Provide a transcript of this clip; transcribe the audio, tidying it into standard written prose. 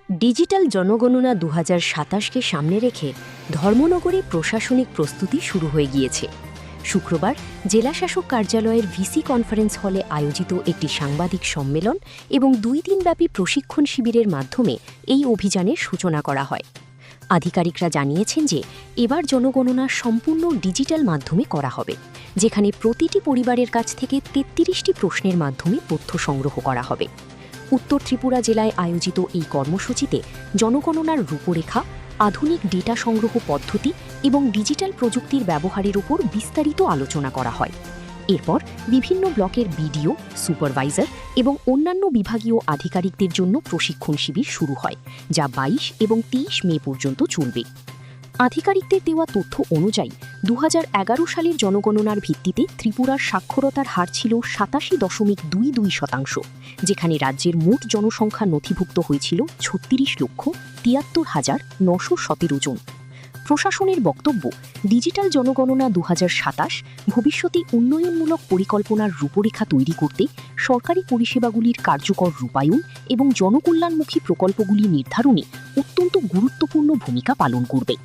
Digital জনগণনা ২০২৭কে সামনে রেখে ধর্মনগরে প্রশাসনিক প্রস্তুতি শুরু হয়ে গিয়েছে। শুক্রবার জেলাশাসক কার্যালয়ের ভিসি কনফারেন্স হলে আয়োজিত একটি সাংবাদিক সম্মেলন এবং ২ দিনব্যাপী প্রশিক্ষণ শিবিরের মাধ্যমে এই অভিযানের সূচনা করা হয়। আধিকারিকরা জানিয়েছেন যে এবার জনগণনা সম্পূর্ণ ডিজিটাল মাধ্যমে করা হবে, যেখানে প্রতিটি পরিবারের কাছ থেকে ৩৩টি প্রশ্নের মাধ্যমে তথ্য সংগ্রহ করা হবে। উত্তর ত্রিপুরা জেলায় আয়োজিত এই কর্মসূচিতে জনগণনার রূপরেখা, আধুনিক ডেটা সংগ্রহ পদ্ধতি এবং ডিজিটাল প্রযুক্তির ব্যবহারের উপর বিস্তারিত আলোচনা করা হয়। এরপর বিভিন্ন ব্লকের বিডিও, সুপারভাইজার এবং অন্যান্য বিভাগীয় আধিকারিকদের জন্য প্রশিক্ষণ শিবির শুরু হয়, যা ২২ এবং ২৩ মে পর্যন্ত চলবে। আধিকারিকদের দেওয়া তথ্য অনুযায়ী ২০১১ সালের জনগণনার ভিত্তিতে ত্রিপুরার সাক্ষরতার হার ছিল ৮৭.২২%, যেখানে রাজ্যের মোট জনসংখ্যা নথিভুক্ত হয়েছিল ৩৬,৭৩,৯১৭ জন। প্রশাসনের বক্তব্য, ডিজিটাল জনগণনা ২০২৭ ভবিষ্যতে উন্নয়নমূলক পরিকল্পনার রূপরেখা তৈরি করতে, সরকারি পরিষেবাগুলির কার্যকর রূপায়ণ এবং জনকল্যাণমুখী প্রকল্পগুলি নির্ধারণে অত্যন্ত গুরুত্বপূর্ণ ভূমিকা পালন করবে।